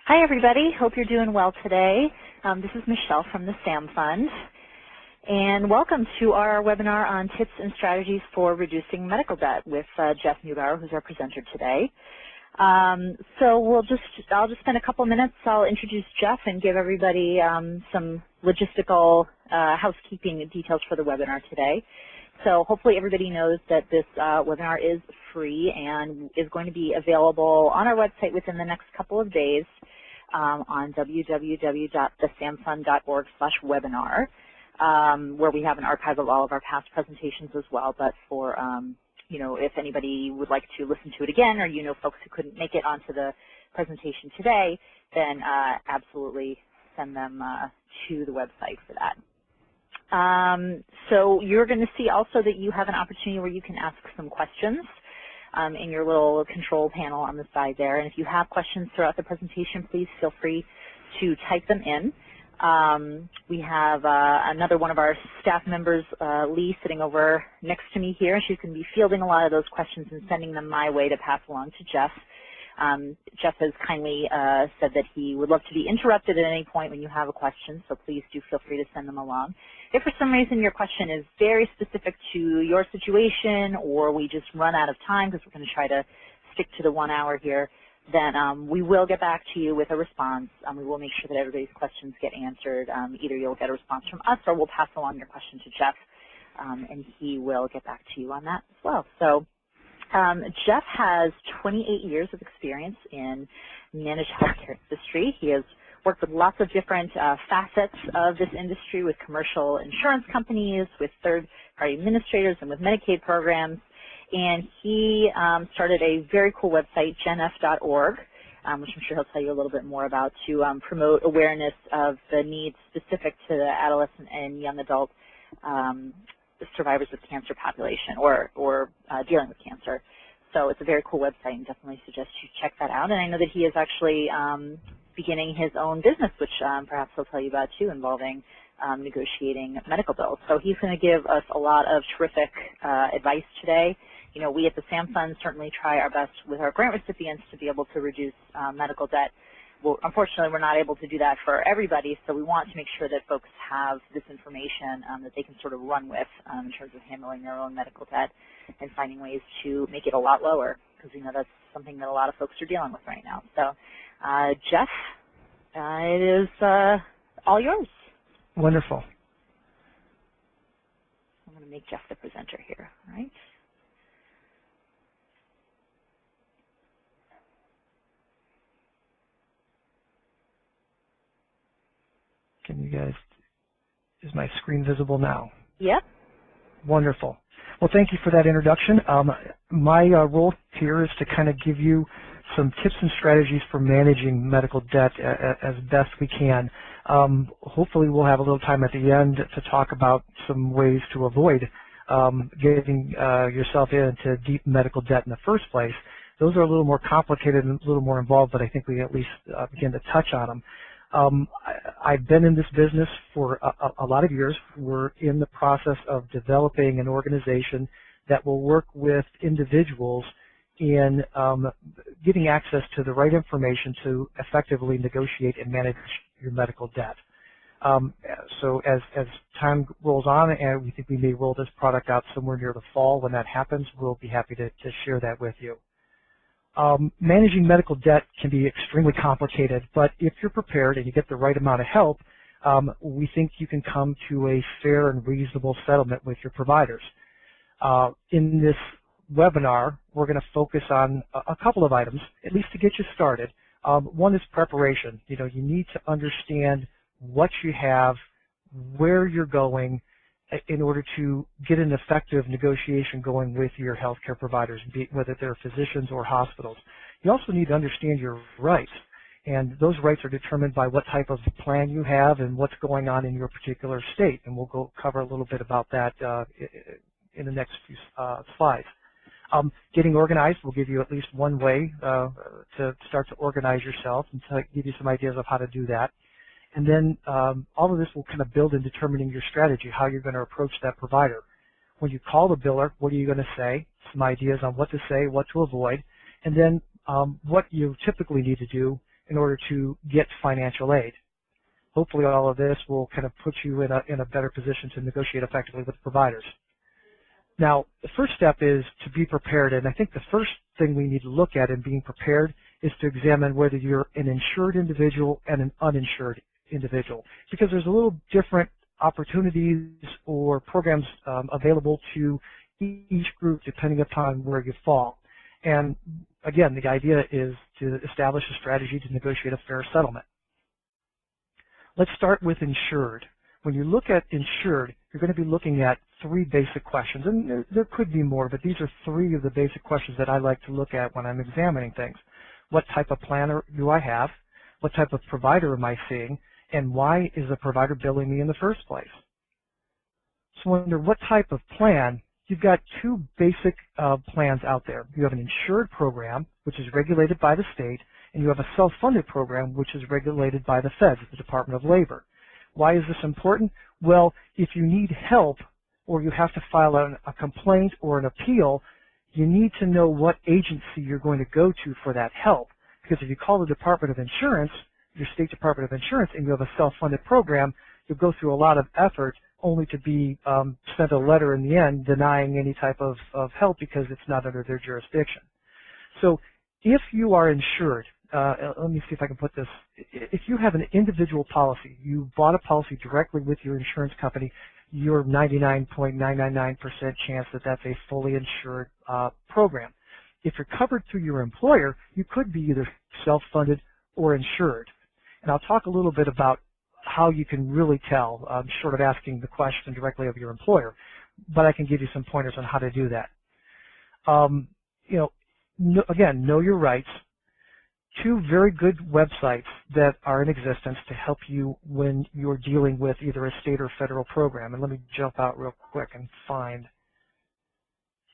Hi, everybody. Hope you're doing well today. This is Michelle from the SAMFund, and welcome to our webinar on tips and strategies for reducing medical debt with Jeff Newbauer, who's our presenter today. So I'll just spend a couple minutes. I'll introduce Jeff and give everybody some logistical housekeeping details for the webinar today. So hopefully everybody knows that this webinar is free and is going to be available on our website within the next couple of days on www.thesamfund.org/webinar, where we have an archive of all of our past presentations as well. But for if anybody would like to listen to it again, or folks who couldn't make it onto the presentation today, then absolutely send them to the website for that. So you're going to see also that you have an opportunity where you can ask some questions in your little control panel on the side there. And if you have questions throughout the presentation, please feel free to type them in. We have another one of our staff members, Lee, sitting over next to me here. She's going to be fielding a lot of those questions and sending them my way to pass along to Jeff. Jeff has kindly said that he would love to be interrupted at any point when you have a question, so please do feel free to send them along. If for some reason your question is very specific to your situation, or we just run out of time because we're going to try to stick to the 1 hour here, then we will get back to you with a response. We will make sure that everybody's questions get answered. Either you'll get a response from us, or we'll pass along your question to Jeff, and he will get back to you on that as well. So Jeff has 28 years of experience in managed healthcare industry. He has worked with lots of different facets of this industry, with commercial insurance companies, with third-party administrators, and with Medicaid programs. And he started a very cool website, genf.org, which I'm sure he'll tell you a little bit more about, to promote awareness of the needs specific to the adolescent and young adult survivors of cancer population, or dealing with cancer. So it's a very cool website, and definitely suggest you check that out. And I know that he is actually beginning his own business, which perhaps he'll tell you about too, involving negotiating medical bills. So he's going to give us a lot of terrific advice today. We at the SAMFund certainly try our best with our grant recipients to be able to reduce medical debt. Well, unfortunately, we're not able to do that for everybody, so we want to make sure that folks have this information that they can sort of run with in terms of handling their own medical debt and finding ways to make it a lot lower, because we know that's something that a lot of folks are dealing with right now. So, Jeff, it is all yours. Wonderful. I'm going to make Jeff the presenter here, all right? Can you guys, is my screen visible now? Yep. Wonderful. Well, thank you for that introduction. My role here is to kind of give you some tips and strategies for managing medical debt as best we can. Hopefully we'll have a little time at the end to talk about some ways to avoid getting yourself into deep medical debt in the first place. Those are a little more complicated and a little more involved, but I think we at least begin to touch on them. I've been in this business for a lot of years. We're in the process of developing an organization that will work with individuals in getting access to the right information to effectively negotiate and manage your medical debt. So as time rolls on, and we think we may roll this product out somewhere near the fall, when that happens, we'll be happy to share that with you. Managing medical debt can be extremely complicated, but if you're prepared and you get the right amount of help, we think you can come to a fair and reasonable settlement with your providers. In this webinar, we're going to focus on a couple of items, at least to get you started. One is preparation. You need to understand what you have, where you're going, in order to get an effective negotiation going with your healthcare providers, whether they're physicians or hospitals. You also need to understand your rights, and those rights are determined by what type of plan you have and what's going on in your particular state, and we'll cover a little bit about that in the next few slides. Getting organized will give you at least one way to start to organize yourself and to give you some ideas of how to do that. And then all of this will kind of build in determining your strategy, how you're going to approach that provider. When you call the biller, what are you going to say? Some ideas on what to say, what to avoid. And then what you typically need to do in order to get financial aid. Hopefully all of this will kind of put you in a better position to negotiate effectively with providers. Now, the first step is to be prepared, and I think the first thing we need to look at in being prepared is to examine whether you're an insured individual and an uninsured individual, because there's a little different opportunities or programs available to each group depending upon where you fall. And again, the idea is to establish a strategy to negotiate a fair settlement. Let's start with insured. When you look at insured, you're going to be looking at three basic questions, and there could be more, but these are three of the basic questions that I like to look at when I'm examining things. What type of plan do I have? What type of provider am I seeing? And why is the provider billing me in the first place? So under what type of plan, you've got two basic plans out there. You have an insured program, which is regulated by the state, and you have a self-funded program, which is regulated by the feds, the Department of Labor. Why is this important? Well, if you need help or you have to file a complaint or an appeal, you need to know what agency you're going to go to for that help. Because if you call the Department of Insurance, your state Department of Insurance, and you have a self-funded program, you'll go through a lot of effort only to be sent a letter in the end denying any type of help because it's not under their jurisdiction. So if you are insured, let me see if I can put this. If you have an individual policy, you bought a policy directly with your insurance company, you're 99.999% chance that that's a fully insured program. If you're covered through your employer, you could be either self-funded or insured. And I'll talk a little bit about how you can really tell, short of asking the question directly of your employer, but I can give you some pointers on how to do that. Again, know your rights. Two very good websites that are in existence to help you when you're dealing with either a state or federal program. And let me jump out real quick and find.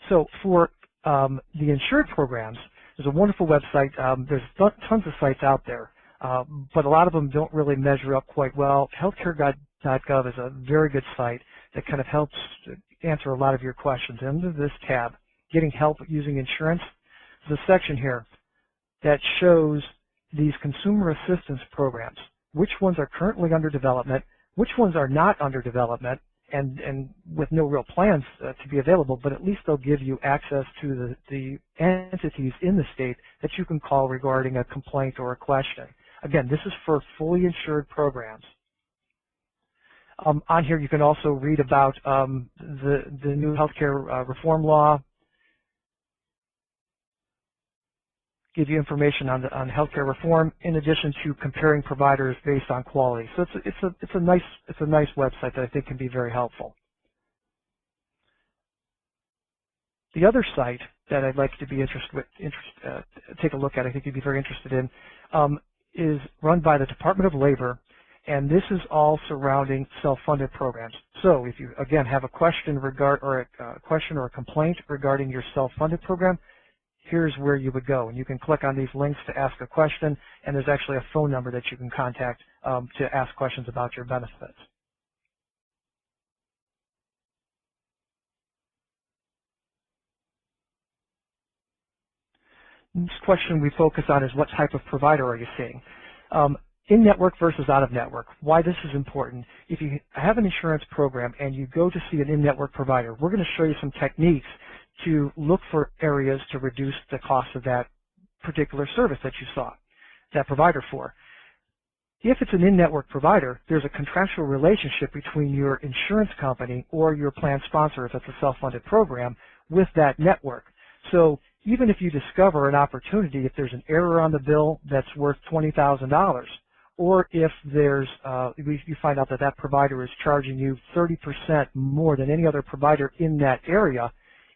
So for the insured programs, there's a wonderful website. There's tons of sites out there, but a lot of them don't really measure up quite well. Healthcare.gov is a very good site that kind of helps answer a lot of your questions. And under this tab, getting help using insurance, there's a section here that shows these consumer assistance programs, which ones are currently under development, which ones are not under development, and with no real plans to be available, but at least they'll give you access to the entities in the state that you can call regarding a complaint or a question. Again, this is for fully insured programs. On here you can also read about the new healthcare reform law, give you information on healthcare reform, in addition to comparing providers based on quality. So it's a nice website that I think can be very helpful. The other site that I'd like you to be take a look at, I think you'd be very interested in, is run by the Department of Labor, and this is all surrounding self-funded programs. So if you again have a question or a complaint regarding your self-funded program, here's where you would go. And you can click on these links to ask a question, and there's actually a phone number that you can contact to ask questions about your benefits. This question we focus on is what type of provider are you seeing? In-network versus out-of-network. Why this is important. If you have an insurance program and you go to see an in-network provider, we're going to show you some techniques to look for areas to reduce the cost of that particular service that you saw that provider for. If it's an in-network provider, there's a contractual relationship between your insurance company or your plan sponsor, if it's a self-funded program, with that network. So even if you discover an opportunity, if there's an error on the bill that's worth $20,000, or if there's you find out that that provider is charging you 30% more than any other provider in that area,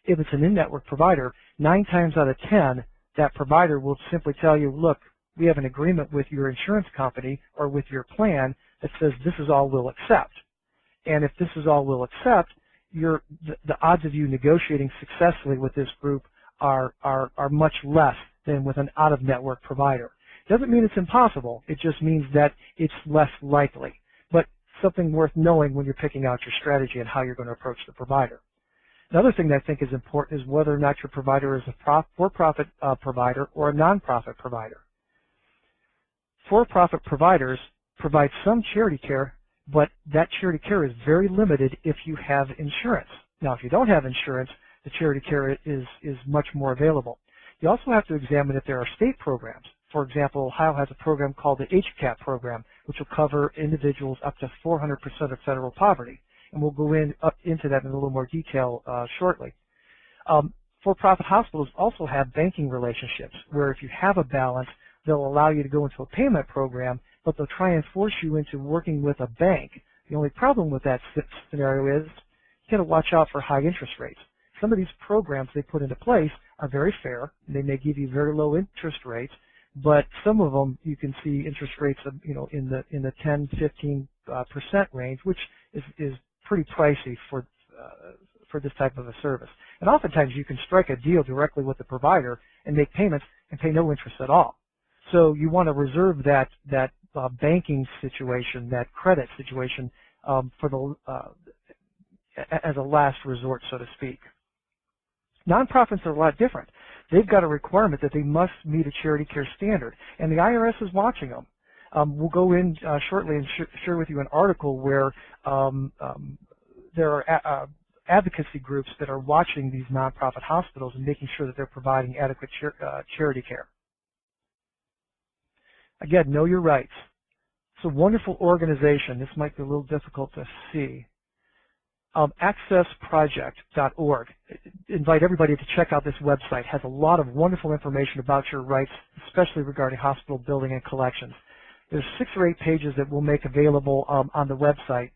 if it's an in-network provider, 9 times out of 10, that provider will simply tell you, look, we have an agreement with your insurance company or with your plan that says this is all we'll accept. And if this is all we'll accept, the odds of you negotiating successfully with this group are much less than with an out-of-network provider. Doesn't mean it's impossible. It just means that it's less likely. But something worth knowing when you're picking out your strategy and how you're going to approach the provider. Another thing that I think is important is whether or not your provider is a for-profit provider or a non-profit provider. For-profit providers provide some charity care, but that charity care is very limited if you have insurance. Now, if you don't have insurance, the charity care is much more available. You also have to examine if there are state programs. For example, Ohio has a program called the HCAP program, which will cover individuals up to 400% of federal poverty. And we'll go into that in a little more detail shortly. For-profit hospitals also have banking relationships, where if you have a balance, they'll allow you to go into a payment program, but they'll try and force you into working with a bank. The only problem with that scenario is you got to watch out for high interest rates. Some of these programs they put into place are very fair. They may give you very low interest rates, but some of them you can see interest rates of, in the 10-15% range, which is pretty pricey for this type of a service. And oftentimes you can strike a deal directly with the provider and make payments and pay no interest at all. So you want to reserve that banking situation, that credit situation, for as a last resort, so to speak. Nonprofits are a lot different. They've got a requirement that they must meet a charity care standard, and the IRS is watching them. We'll go in shortly and share with you an article where there are advocacy groups that are watching these nonprofit hospitals and making sure that they're providing adequate charity care. Again, know your rights. It's a wonderful organization. This might be a little difficult to see. accessproject.org. Invite everybody to check out this website. It has a lot of wonderful information about your rights, especially regarding hospital building and collections. There's 6 or 8 pages that we'll make available on the website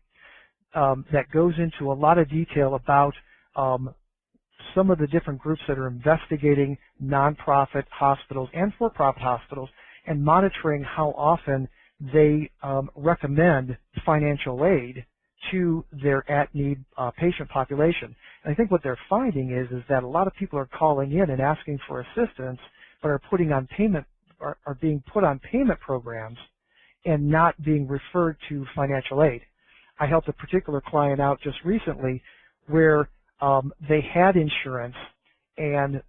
that goes into a lot of detail about some of the different groups that are investigating nonprofit hospitals and for-profit hospitals and monitoring how often they recommend financial aid to their at-need patient population. And I think what they're finding is that a lot of people are calling in and asking for assistance, but are being put on payment programs and not being referred to financial aid. I helped a particular client out just recently where they had insurance, and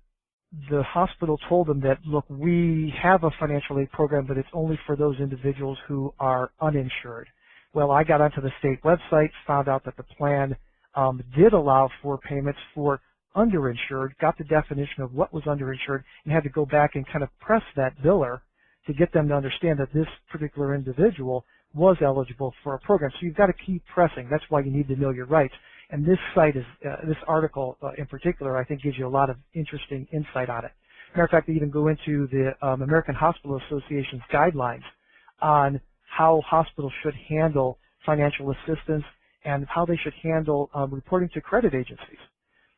the hospital told them that, look, we have a financial aid program, but it's only for those individuals who are uninsured. Well, I got onto the state website, found out that the plan did allow for payments for underinsured, got the definition of what was underinsured, and had to go back and kind of press that biller to get them to understand that this particular individual was eligible for a program. So you've got to keep pressing. That's why you need to know your rights. And this site is, this article in particular, I think gives you a lot of interesting insight on it. Matter of fact, they even go into the American Hospital Association's guidelines on how hospitals should handle financial assistance and how they should handle reporting to credit agencies.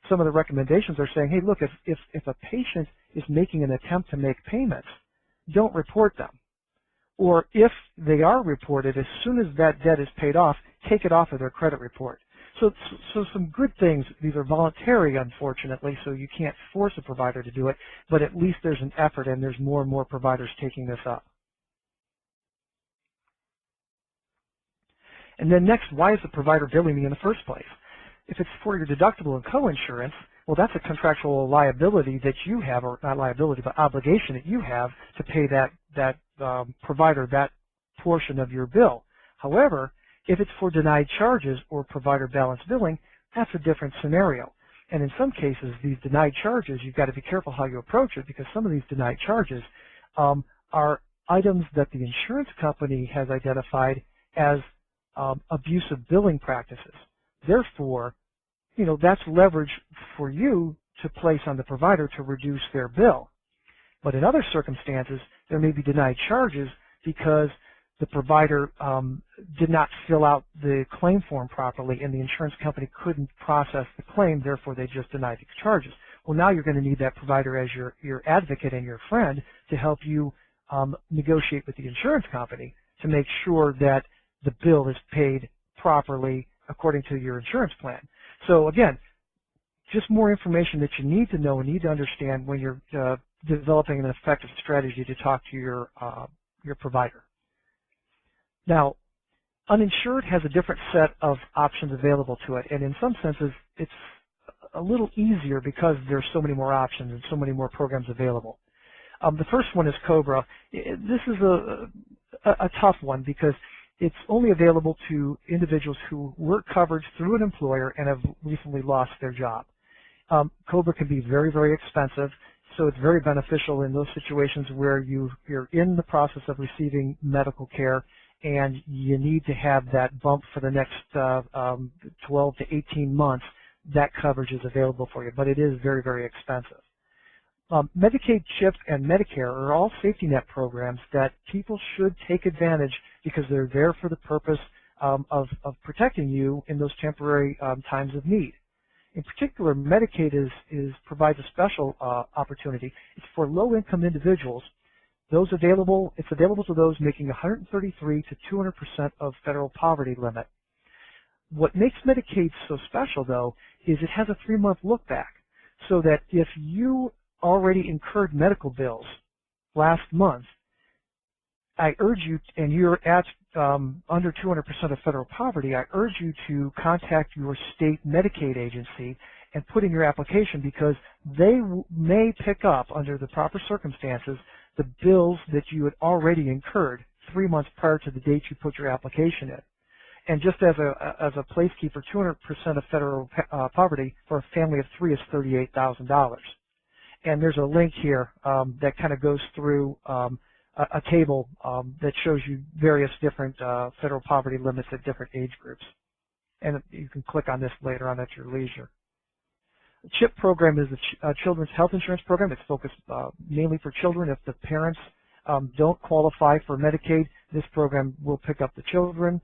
Some of the recommendations are saying, hey, look, if a patient is making an attempt to make payments, don't report them. Or if they are reported, as soon as that debt is paid off, take it off of their credit report. So some good things. These are voluntary, unfortunately, so you can't force a provider to do it, but at least there's an effort, and there's more and more providers taking this up. And then next, why is the provider billing me in the first place? If it's for your deductible and coinsurance, well, that's a contractual liability that you have, or not liability, but obligation that you have to pay that provider that portion of your bill. However, if it's for denied charges or provider balance billing, that's a different scenario. And in some cases, these denied charges, you've got to be careful how you approach it, because some of these denied charges are items that the insurance company has identified as abusive billing practices. Therefore, that's leverage for you to place on the provider to reduce their bill. But in other circumstances, there may be denied charges because the provider did not fill out the claim form properly, and the insurance company couldn't process the claim, therefore they just denied the charges. Well, now you're going to need that provider as your advocate and your friend to help you negotiate with the insurance company to make sure that the bill is paid properly according to your insurance plan. So again, just more information that you need to know and need to understand when you're developing an effective strategy to talk to your provider. Now, uninsured has a different set of options available to it, and in some senses, it's a little easier because there's so many more options and so many more programs available. The first one is Cobra. This is a tough one because it's only available to individuals who work coverage through an employer and have recently lost their job. Cobra can be very, very expensive, so it's very beneficial in those situations where you're in the process of receiving medical care and you need to have that bump for the next 12 to 18 months. That coverage is available for you, but it is very, very expensive. Medicaid, CHIP, and Medicare are all safety net programs that people should take advantage because they're there for the purpose of protecting you in those temporary times of need. In particular, Medicaid provides a special opportunity. It's for low-income individuals. It's available to those making 133 to 200% of federal poverty limit. What makes Medicaid so special, though, is it has a 3-month look back, so that if you already incurred medical bills last month, I urge you, and you're at under 200% of federal poverty, I urge you to contact your state Medicaid agency and put in your application because they may pick up, under the proper circumstances, the bills that you had already incurred 3 months prior to the date you put your application in. And just as a placekeeper, 200% of federal poverty for a family of 3 is $38,000. And there's a link here that kind of goes through a table that shows you various different federal poverty limits at different age groups. And you can click on this later on at your leisure. The CHIP program is a children's health insurance program. It's focused mainly for children. If the parents don't qualify for Medicaid, this program will pick up the children,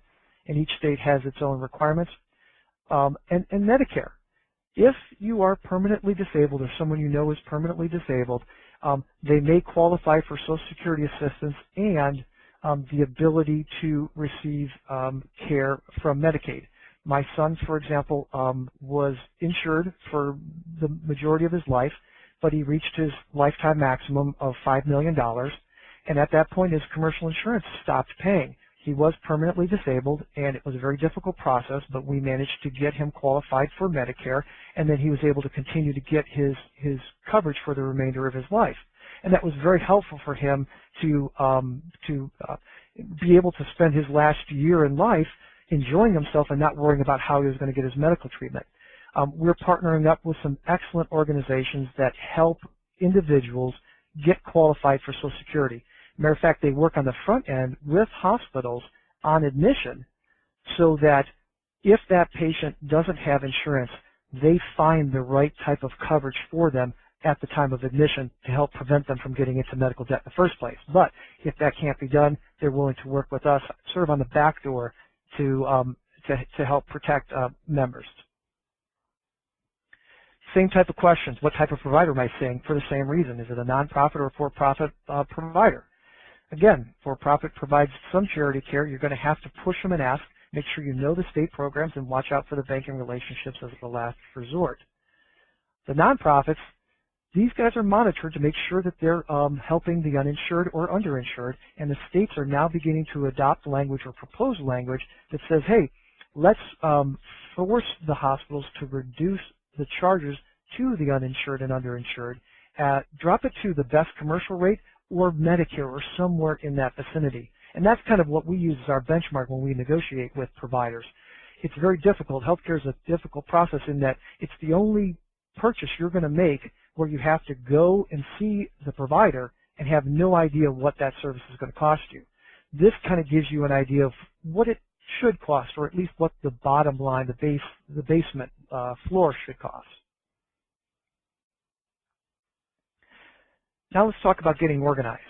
and each state has its own requirements. And Medicare. If you are permanently disabled or someone you know is permanently disabled, they may qualify for Social Security assistance and the ability to receive care from Medicaid. My son, for example, was insured for the majority of his life, but he reached his lifetime maximum of $5 million, and at that point his commercial insurance stopped paying. He was permanently disabled, and it was a very difficult process, but we managed to get him qualified for Medicare, and then he was able to continue to get his coverage for the remainder of his life. And that was very helpful for him to be able to spend his last year in life enjoying himself and not worrying about how he was going to get his medical treatment. We're partnering up with some excellent organizations that help individuals get qualified for Social Security. Matter of fact, they work on the front end with hospitals on admission so that if that patient doesn't have insurance, they find the right type of coverage for them at the time of admission to help prevent them from getting into medical debt in the first place. But if that can't be done, they're willing to work with us sort of on the back door to help protect members. Same type of questions. What type of provider am I seeing? For the same reason. Is it a nonprofit or a for-profit provider? Again, for-profit provides some charity care. You're going to have to push them and ask. Make sure you know the state programs and watch out for the banking relationships as the last resort. The nonprofits, these guys are monitored to make sure that they're helping the uninsured or underinsured, and the states are now beginning to adopt language or propose language that says, hey, let's force the hospitals to reduce the charges to the uninsured and underinsured, drop it to the best commercial rate or Medicare or somewhere in that vicinity. And that's kind of what we use as our benchmark when we negotiate with providers. It's very difficult. Healthcare is a difficult process in that it's the only purchase you're going to make where you have to go and see the provider and have no idea what that service is going to cost you. This kind of gives you an idea of what it should cost, or at least what the bottom line, the basement floor should cost. Now let's talk about getting organized.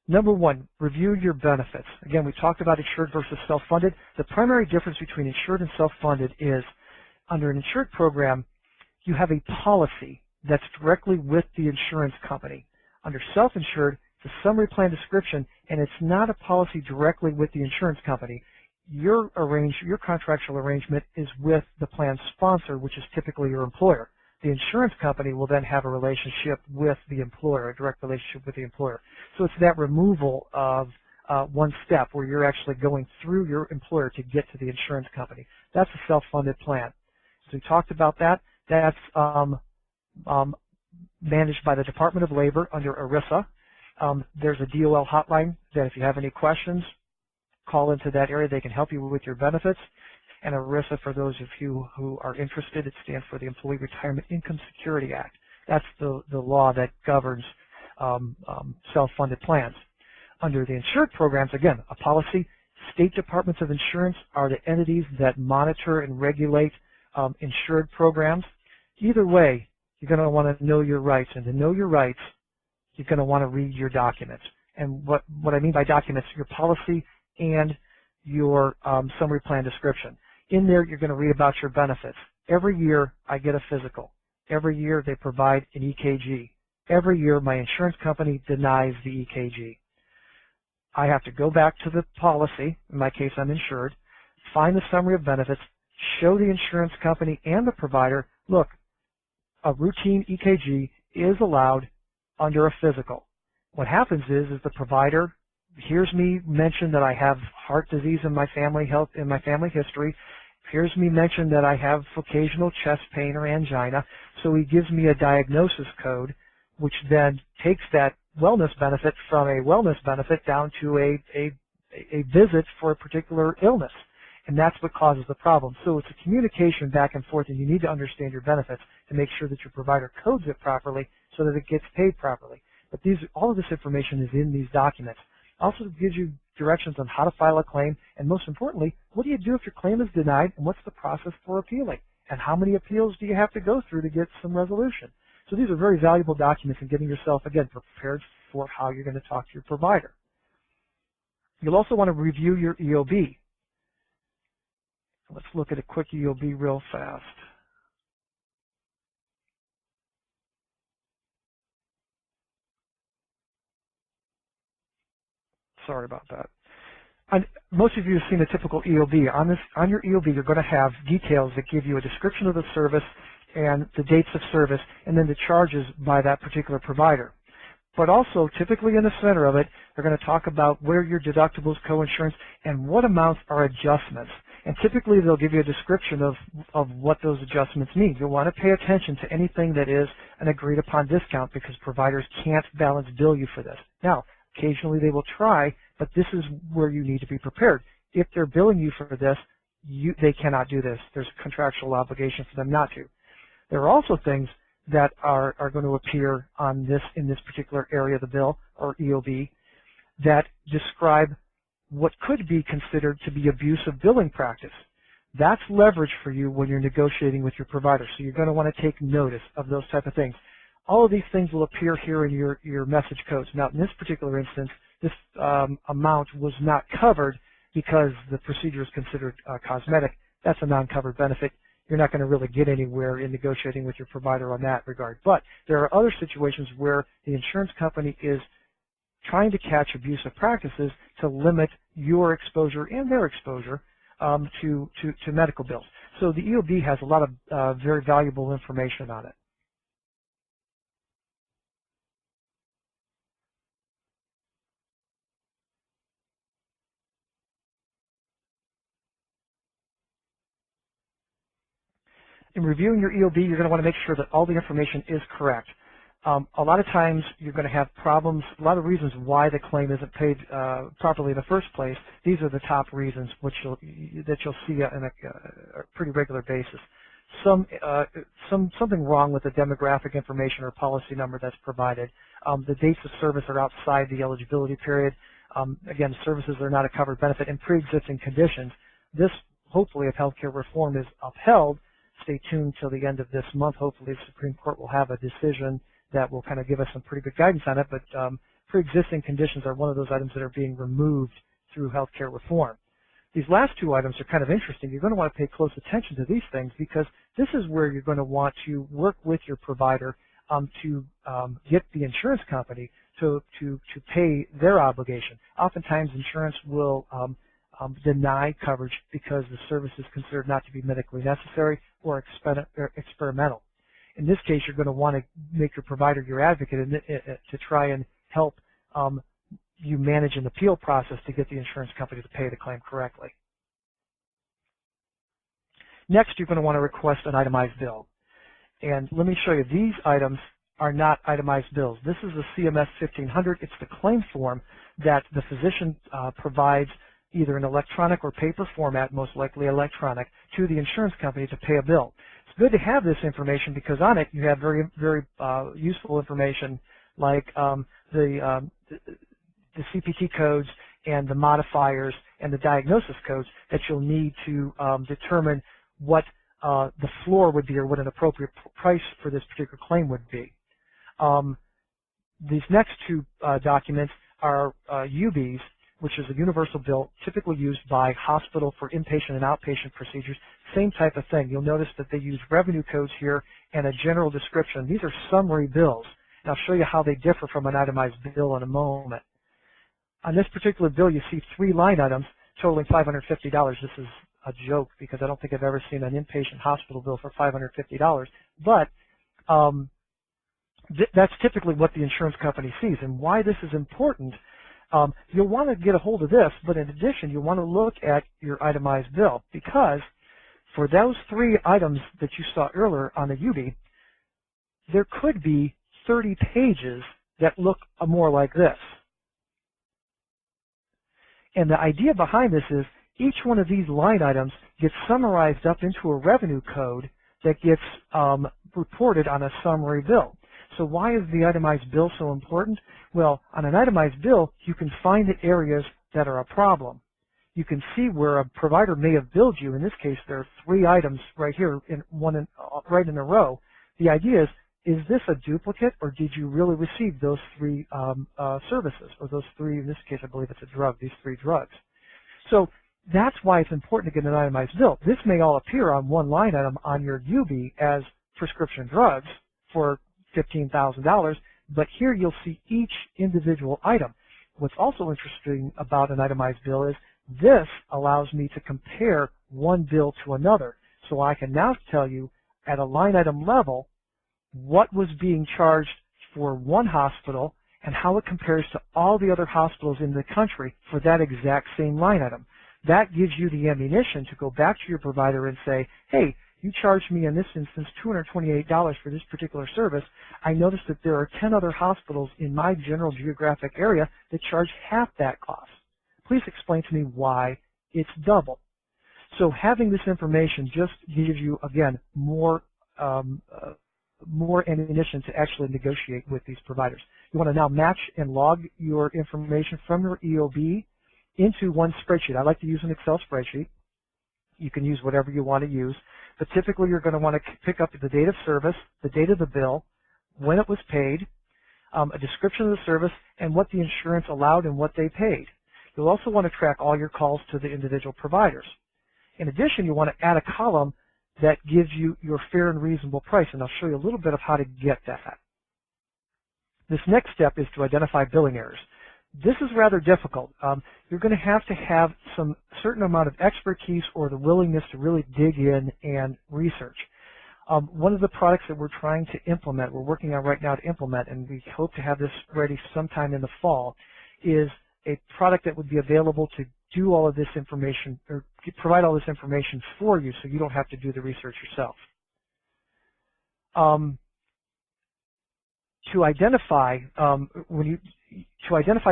Number one, review your benefits. Again, we talked about insured versus self-funded. The primary difference between insured and self-funded is under an insured program, you have a policy that's directly with the insurance company. Under self-insured, it's a summary plan description, and it's not a policy directly with the insurance company. Your contractual arrangement is with the plan sponsor, which is typically your employer. The insurance company will then have a relationship with the employer, a direct relationship with the employer. So it's that removal of one step where you're actually going through your employer to get to the insurance company. That's a self-funded plan. So we talked about that. That's managed by the Department of Labor under ERISA. There's a DOL hotline that if you have any questions, call into that area. They can help you with your benefits. And ERISA, for those of you who are interested, it stands for the Employee Retirement Income Security Act. That's the law that governs self-funded plans. Under the insured programs, again, a policy, state departments of insurance are the entities that monitor and regulate insured programs. Either way, you're going to want to know your rights. And to know your rights, you're going to want to read your documents. And what I mean by documents, your policy and your summary plan description. In there, you're going to read about your benefits. Every year, I get a physical. Every year, they provide an EKG. Every year, my insurance company denies the EKG. I have to go back to the policy, in my case, I'm insured, find the summary of benefits, show the insurance company and the provider, look, a routine EKG is allowed under a physical. What happens is the provider hears me mention that I have heart disease in my family history, hears me mention that I have occasional chest pain or angina, so he gives me a diagnosis code, which then takes that wellness benefit from a wellness benefit down to a visit for a particular illness. And that's what causes the problem. So it's a communication back and forth, and you need to understand your benefits to make sure that your provider codes it properly so that it gets paid properly. But all of this information is in these documents. Also gives you directions on how to file a claim, and most importantly, what do you do if your claim is denied, and what's the process for appealing? And how many appeals do you have to go through to get some resolution? So these are very valuable documents in getting yourself, again, prepared for how you're going to talk to your provider. You'll also want to review your EOB. Let's look at a quick EOB real fast. Sorry about that. Most of you have seen a typical EOB. On your EOB, you're going to have details that give you a description of the service and the dates of service, and then the charges by that particular provider. But also, typically in the center of it, they're going to talk about where your deductibles, co-insurance, and what amounts are adjustments. And typically, they'll give you a description of what those adjustments mean. You'll want to pay attention to anything that is an agreed-upon discount because providers can't balance bill you for this. Now, occasionally they will try, but this is where you need to be prepared. If they're billing you for this, they cannot do this. There's a contractual obligation for them not to. There are also things that are going to appear on in this particular area of the bill, or EOB, that describe what could be considered to be abusive billing practice. That's leverage for you when you're negotiating with your provider, so you're going to want to take notice of those type of things. All of these things will appear here in your message codes. Now, in this particular instance, this amount was not covered because the procedure is considered cosmetic. That's a non-covered benefit. You're not going to really get anywhere in negotiating with your provider on that regard. But there are other situations where the insurance company is trying to catch abusive practices to limit your exposure and their exposure to medical bills. So the EOB has a lot of very valuable information on it. In reviewing your EOB, you're going to want to make sure that all the information is correct. A lot of times you're going to have problems, a lot of reasons why the claim isn't paid properly in the first place. These are the top reasons that you'll see on a pretty regular basis. Something wrong with the demographic information or policy number that's provided. The dates of service are outside the eligibility period. Again, services are not a covered benefit, and pre-existing conditions. This, hopefully, if healthcare reform is upheld, stay tuned till the end of this month. Hopefully the Supreme Court will have a decision that will kind of give us some pretty good guidance on it, but pre-existing conditions are one of those items that are being removed through healthcare reform. These last two items are kind of interesting. You're going to want to pay close attention to these things because this is where you're going to want to work with your provider to get the insurance company to pay their obligation. Oftentimes insurance will deny coverage because the service is considered not to be medically necessary or experimental. In this case, you're going to want to make your provider your advocate to try and help you manage an appeal process to get the insurance company to pay the claim correctly. Next, you're going to want to request an itemized bill. And let me show you, these items are not itemized bills. This is the CMS 1500. It's the claim form that the physician provides either in electronic or paper format, most likely electronic, to the insurance company to pay a bill. It's good to have this information because on it you have very, very useful information like the CPT codes and the modifiers and the diagnosis codes that you'll need to determine what the floor would be or what an appropriate price for this particular claim would be. These next two documents are UBs, which is a universal bill typically used by hospital for inpatient and outpatient procedures. Same type of thing. You'll notice that they use revenue codes here and a general description. These are summary bills. And I'll show you how they differ from an itemized bill in a moment. On this particular bill, you see 3 line items totaling $550. This is a joke because I don't think I've ever seen an inpatient hospital bill for $550. But that's typically what the insurance company sees. And why this is important, you'll want to get a hold of this, but in addition, you'll want to look at your itemized bill because for those 3 items that you saw earlier on the UB, there could be 30 pages that look more like this. And the idea behind this is each one of these line items gets summarized up into a revenue code that gets reported on a summary bill. So why is the itemized bill so important? Well, on an itemized bill, you can find the areas that are a problem. You can see where a provider may have billed you. In this case, there are 3 items right here, right in a row. The idea is this a duplicate, or did you really receive those 3 services, or those 3, in this case, I believe it's a drug, these 3 drugs. So that's why it's important to get an itemized bill. This may all appear on one line item on your UB as prescription drugs for $15,000, but here you'll see each individual item. What's also interesting about an itemized bill is this allows me to compare one bill to another. So I can now tell you at a line item level what was being charged for one hospital and how it compares to all the other hospitals in the country for that exact same line item. That gives you the ammunition to go back to your provider and say, hey, you charged me in this instance $228 for this particular service. I noticed that there are 10 other hospitals in my general geographic area that charge half that cost. Please explain to me why it's double. So having this information just gives you, again, more ammunition to actually negotiate with these providers. You want to now match and log your information from your EOB into one spreadsheet. I like to use an Excel spreadsheet. You can use whatever you want to use, but typically you're going to want to pick up the date of service, the date of the bill, when it was paid, a description of the service, and what the insurance allowed and what they paid. You'll also want to track all your calls to the individual providers. In addition, you want to add a column that gives you your fair and reasonable price, and I'll show you a little bit of how to get that. This next step is to identify billing errors. This is rather difficult. You're going to have some certain amount of expertise or the willingness to really dig in and research. One of the products that we're trying to implement, we're working on right now to implement, and we hope to have this ready sometime in the fall, is a product that would be available to do all of this information, or provide all this information for you so you don't have to do the research yourself. To identify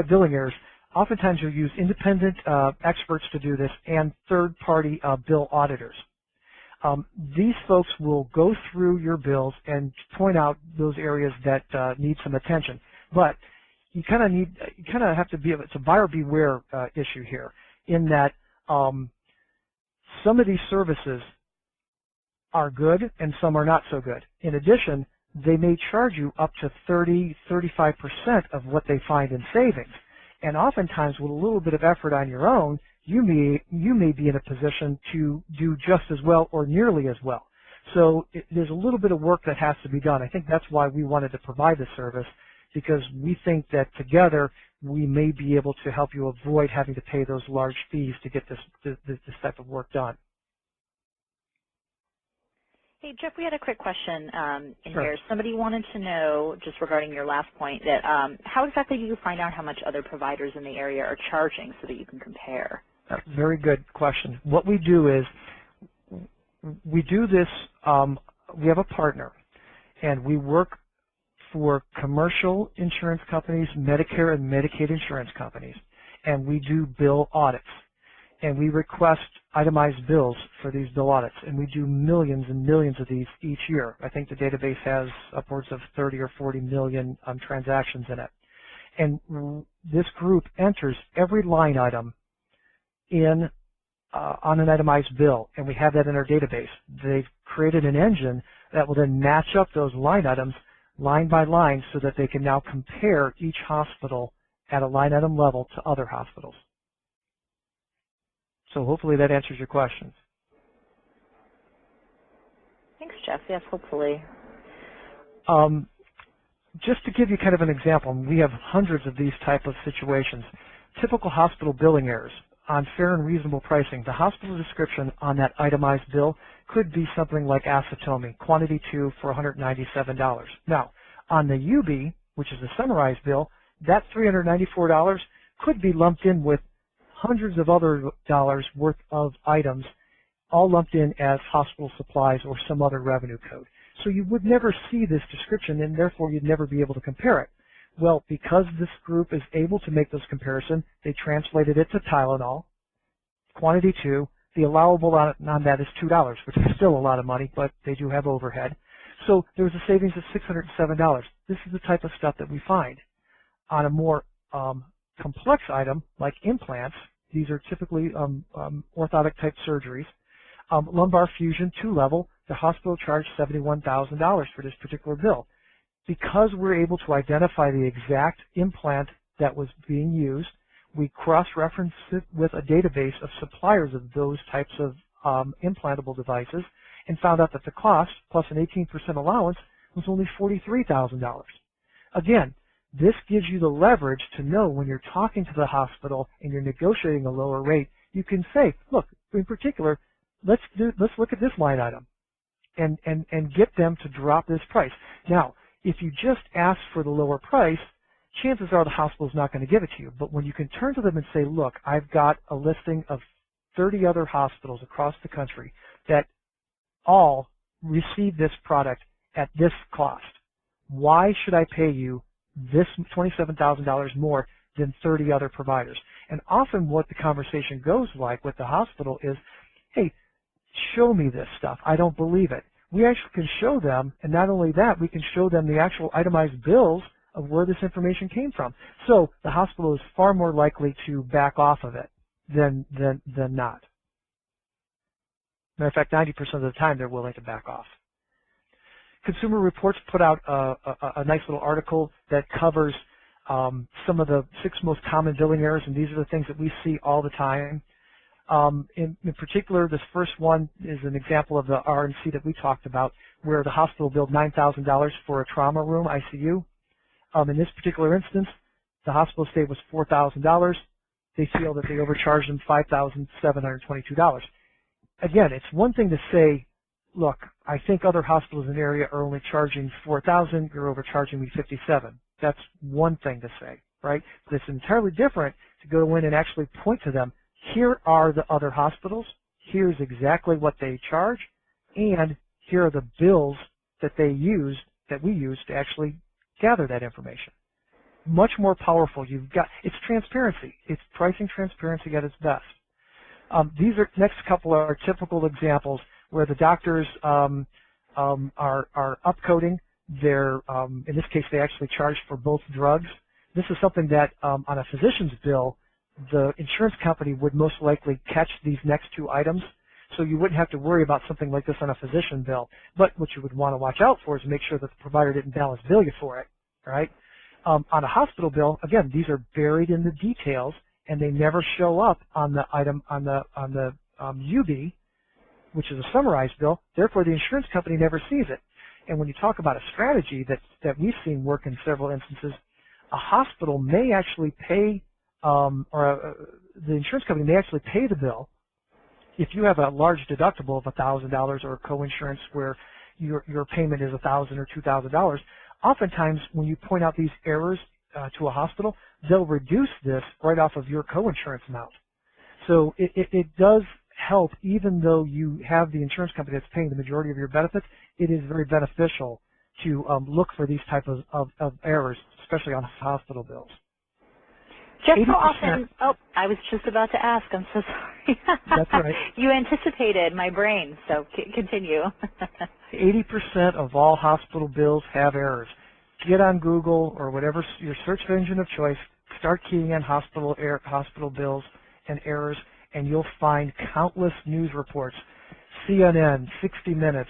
billing errors, oftentimes you'll use independent experts to do this and third-party bill auditors. These folks will go through your bills and point out those areas that need some attention. But you kind of have to be, it's a buyer beware issue here, in that some of these services are good and some are not so good. In addition, they may charge you up to 30–35% of what they find in savings. And oftentimes, with a little bit of effort on your own, you may be in a position to do just as well or nearly as well. So there's a little bit of work that has to be done. I think that's why we wanted to provide this service, because we think that together we may be able to help you avoid having to pay those large fees to get this type of work done. Hey, Jeff, we had a quick question in Sure. here. Somebody wanted to know, just regarding your last point, that how exactly do you find out how much other providers in the area are charging so that you can compare? Very good question. What we do is we do this, we have a partner, and we work for commercial insurance companies, Medicare and Medicaid insurance companies, and we do bill audits. And we request itemized bills for these bill audits, and we do millions and millions of these each year. I think the database has upwards of 30 or 40 million transactions in it. And this group enters every line item in on an itemized bill, and we have that in our database. They've created an engine that will then match up those line items line by line so that they can now compare each hospital at a line item level to other hospitals. So hopefully that answers your questions. Thanks, Jeff. Yes, hopefully. Just to give you kind of an example, we have hundreds of these type of situations. Typical hospital billing errors on fair and reasonable pricing. The hospital description on that itemized bill could be something like acetomy, quantity 2 for $197. Now, on the UB, which is the summarized bill, that $394 could be lumped in with hundreds of other dollars worth of items, all lumped in as hospital supplies or some other revenue code. So you would never see this description, and therefore you'd never be able to compare it. Well, because this group is able to make those comparisons, they translated it to Tylenol, quantity 2. The allowable on that is $2, which is still a lot of money, but they do have overhead. So there was a savings of $607. This is the type of stuff that we find. On a more complex item like implants, these are typically orthotic type surgeries. Lumbar fusion 2-level, the hospital charged $71,000 for this particular bill. Because we're able to identify the exact implant that was being used, we cross-reference it with a database of suppliers of those types of implantable devices and found out that the cost, plus an 18% allowance, was only $43,000. Again, this gives you the leverage to know when you're talking to the hospital and you're negotiating a lower rate, you can say, look, in particular, let's look at this line item and get them to drop this price. Now, if you just ask for the lower price, chances are the hospital's not going to give it to you. But when you can turn to them and say, look, I've got a listing of 30 other hospitals across the country that all receive this product at this cost. Why should I pay you this $27,000 more than 30 other providers? And often what the conversation goes like with the hospital is, hey, show me this stuff. I don't believe it. We actually can show them, and not only that, we can show them the actual itemized bills of where this information came from. So the hospital is far more likely to back off of it than not. Matter of fact, 90% of the time they're willing to back off. Consumer Reports put out a nice little article that covers some of the 6 most common billing errors, and these are the things that we see all the time. In particular, this first one is an example of the R&C that we talked about, where the hospital billed $9,000 for a trauma room, ICU. In this particular instance, the hospital stay was $4,000. They feel that they overcharged them $5,722. Again, it's one thing to say, look, I think other hospitals in the area are only charging $4,000. You're overcharging me $57,000. That's one thing to say, right? But it's entirely different to go in and actually point to them. Here are the other hospitals. Here's exactly what they charge, and here are the bills that they use, that we use to actually gather that information. Much more powerful. It's transparency. It's pricing transparency at its best. These next couple are typical examples where the doctors are upcoding their, in this case, they actually charge for both drugs. This is something that on a physician's bill, the insurance company would most likely catch these next 2 items, so you wouldn't have to worry about something like this on a physician bill. But what you would want to watch out for is make sure that the provider didn't balance bill you for it, right? On a hospital bill, again, these are buried in the details, and they never show up on the item on the UB, which is a summarized bill. Therefore, the insurance company never sees it. And when you talk about a strategy that we've seen work in several instances, a hospital may actually pay, the insurance company may actually pay the bill if you have a large deductible of $1,000 or a co-insurance where your payment is $1,000 or $2,000. Oftentimes, when you point out these errors to a hospital, they'll reduce this right off of your co-insurance amount. So it does help, even though you have the insurance company that's paying the majority of your benefits, it is very beneficial to look for these type of errors, especially on hospital bills. Jeff, how often, I was just about to ask, I'm so sorry. That's all right. You anticipated my brain, so continue. 80% of all hospital bills have errors. Get on Google or whatever your search engine of choice, start keying in hospital bills and errors, and you'll find countless news reports. CNN, 60 Minutes,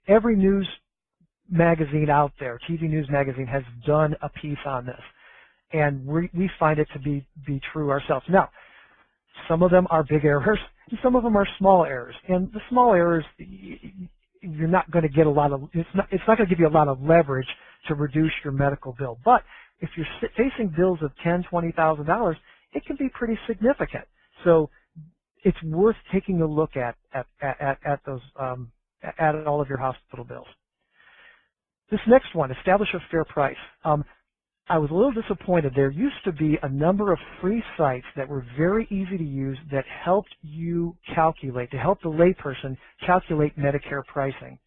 every news magazine out there, TV news magazine, has done a piece on this. And we find it to be true ourselves. Now, some of them are big errors, and some of them are small errors. And the small errors, you're not going to get a lot of, it's not going to give you a lot of leverage to reduce your medical bill. But if you're facing bills of $10,000, $20,000, it can be pretty significant. So it's worth taking a look at those, at all of your hospital bills. This next one, establish a fair price. I was a little disappointed. There used to be a number of free sites that were very easy to use that helped you calculate, to help the layperson calculate Medicare pricing.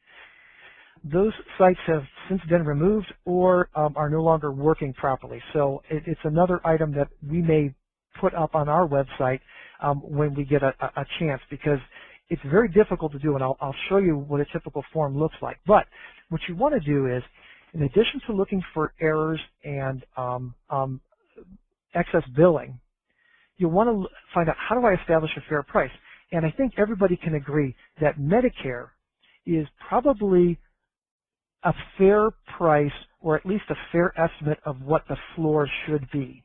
Those sites have since been removed or are no longer working properly. So it's another item that we may put up on our website when we get a chance, because it's very difficult to do, and I'll show you what a typical form looks like. But what you want to do is, in addition to looking for errors and excess billing, you want to find out, how do I establish a fair price? And I think everybody can agree that Medicare is probably a fair price, or at least a fair estimate of what the floor should be.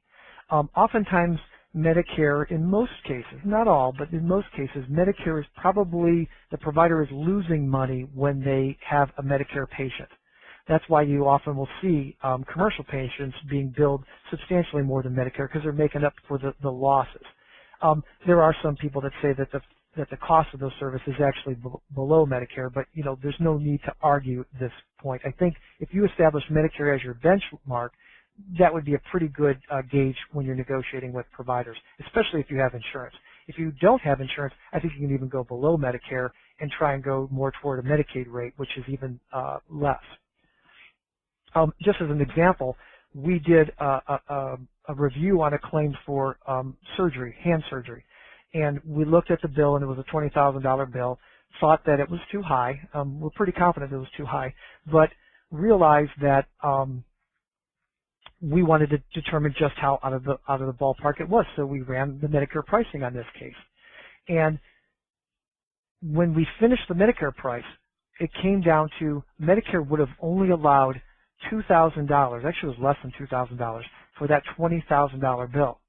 Oftentimes, Medicare, in most cases, not all, but in most cases, Medicare is probably, the provider is losing money when they have a Medicare patient. That's why you often will see commercial patients being billed substantially more than Medicare, because they're making up for the losses. There are some people that say that the cost of those services is actually below Medicare, but there's no need to argue this point. I think if you establish Medicare as your benchmark, that would be a pretty good gauge when you're negotiating with providers, especially if you have insurance. If you don't have insurance, I think you can even go below Medicare and try and go more toward a Medicaid rate, which is even less. Just as an example, we did a review on a claim for surgery, hand surgery, and we looked at the bill, and it was a $20,000 bill, thought that it was too high. We're pretty confident it was too high, but realized that we wanted to determine just how out of the ballpark it was, so we ran the Medicare pricing on this case. And when we finished the Medicare price, it came down to Medicare would have only allowed $2,000, actually it was less than $2,000, for that $20,000 bill.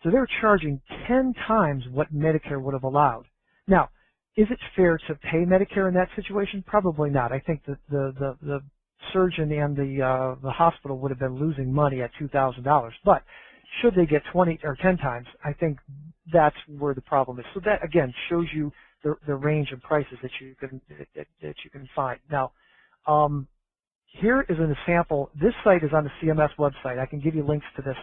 So they were charging 10 times what Medicare would have allowed. Now, is it fair to pay Medicare in that situation? Probably not. I think that the surgeon and the hospital would have been losing money at $2,000. But should they get 20 or 10 times, I think that's where the problem is. So that again shows you the range of prices that you can find. Now, here is an example. This site is on the CMS website. I can give you links to this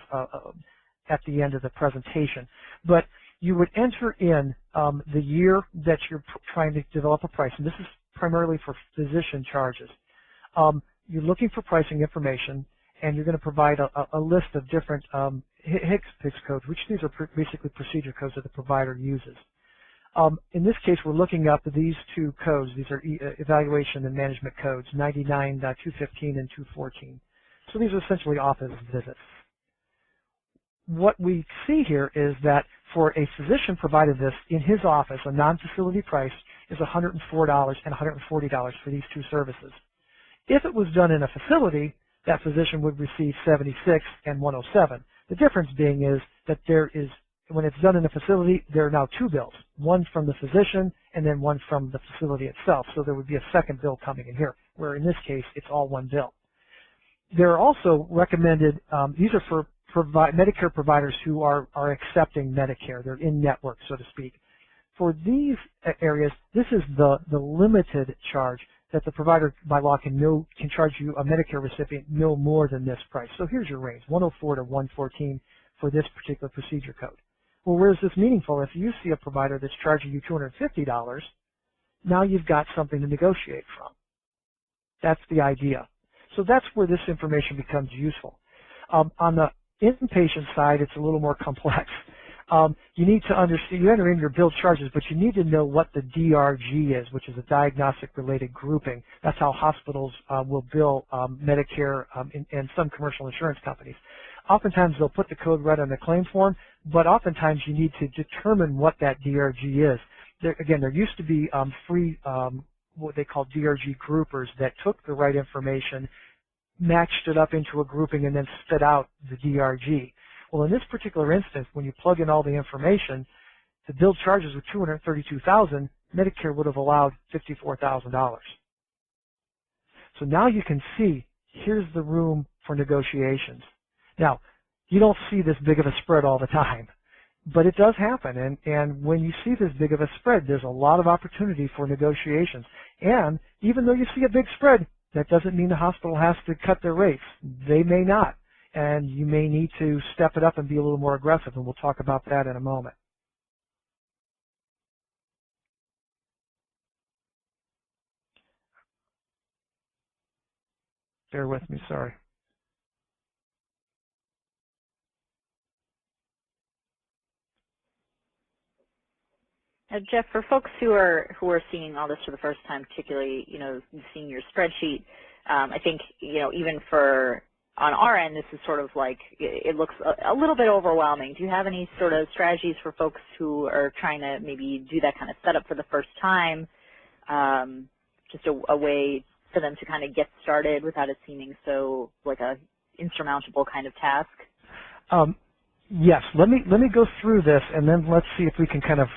at the end of the presentation. But you would enter in the year that you're trying to develop a price, and this is primarily for physician charges. You're looking for pricing information, and you're going to provide a list of different HCPCS codes, which these are basically procedure codes that the provider uses. In this case, we're looking up these two codes. These are evaluation and management codes, 99, 215, and 214. So these are essentially office visits. What we see here is that for a physician provided this in his office, a non-facility price is $104 and $140 for these two services. If it was done in a facility, that physician would receive $76 and $107. The difference being is that when it's done in a facility, there are now two bills, one from the physician and then one from the facility itself. So there would be a second bill coming in here, where in this case, it's all one bill. There are also recommended, these are for Medicare providers who are accepting Medicare. They're in network, so to speak. For these areas, this is the limited charge that the provider by law can charge you, a Medicare recipient, no more than this price. So here's your range, 104 to 114 for this particular procedure code. Well, where is this meaningful? If you see a provider that's charging you $250, now you've got something to negotiate from. That's the idea. So that's where this information becomes useful. On the inpatient side, it's a little more complex. You need to understand, you enter in your bill charges, but you need to know what the DRG is, which is a diagnostic-related grouping. That's how hospitals will bill Medicare and some commercial insurance companies. Oftentimes, they'll put the code right on the claim form, but oftentimes you need to determine what that DRG is. There used to be free, what they call DRG groupers that took the right information, matched it up into a grouping, and then spit out the DRG. Well, in this particular instance, when you plug in all the information, the billed charges were $232,000. Medicare would have allowed $54,000. So now you can see here's the room for negotiations. Now, you don't see this big of a spread all the time, but it does happen. And when you see this big of a spread, there's a lot of opportunity for negotiations. And even though you see a big spread, that doesn't mean the hospital has to cut their rates. They may not. And you may need to step it up and be a little more aggressive, and we'll talk about that in a moment. Bear with me, sorry. Jeff, for folks who are seeing all this for the first time, particularly, seeing your spreadsheet, I think, even on our end, this is sort of like, it looks a little bit overwhelming. Do you have any sort of strategies for folks who are trying to maybe do that kind of setup for the first time, just a way for them to kind of get started without it seeming so like a insurmountable kind of task? Yes, let me go through this, and then let's see if we can kind of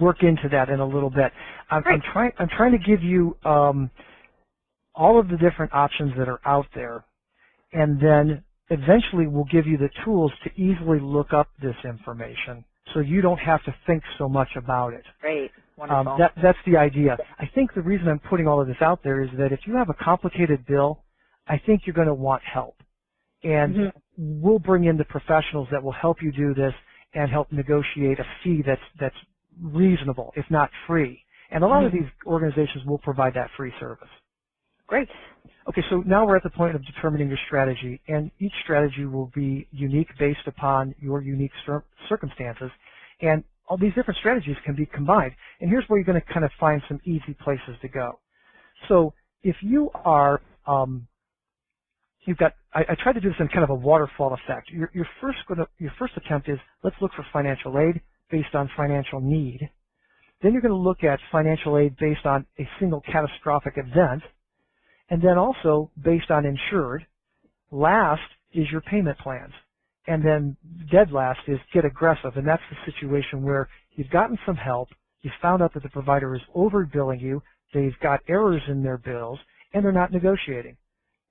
work into that in a little bit. I'm trying to give you all of the different options that are out there, and then eventually we'll give you the tools to easily look up this information so you don't have to think so much about it. Great. Wonderful. That's the idea. I think the reason I'm putting all of this out there is that if you have a complicated bill, I think you're going to want help. And we'll bring in the professionals that will help you do this and help negotiate a fee that's reasonable, if not free. And a lot of these organizations will provide that free service. Great. Okay, so now we're at the point of determining your strategy, and each strategy will be unique based upon your unique circumstances, and all these different strategies can be combined. And here's where you're going to kind of find some easy places to go. So if you are, I tried to do this in kind of a waterfall effect. Your first attempt is, let's look for financial aid based on financial need. Then you're going to look at financial aid based on a single catastrophic event, and then also based on insured. Last is your payment plans. And then dead last is get aggressive, and that's the situation where you've gotten some help, you've found out that the provider is overbilling you, they've got errors in their bills, and they're not negotiating.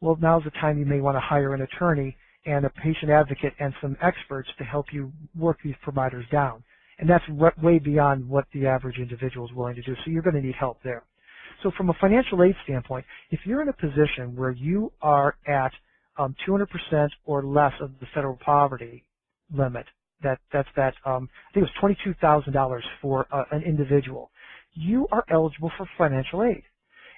Well, now's the time you may want to hire an attorney and a patient advocate and some experts to help you work these providers down. And that's way beyond what the average individual is willing to do, so you're going to need help there. So from a financial aid standpoint, if you're in a position where you are at 200% or less of the federal poverty limit, I think it was $22,000 for an individual, you are eligible for financial aid.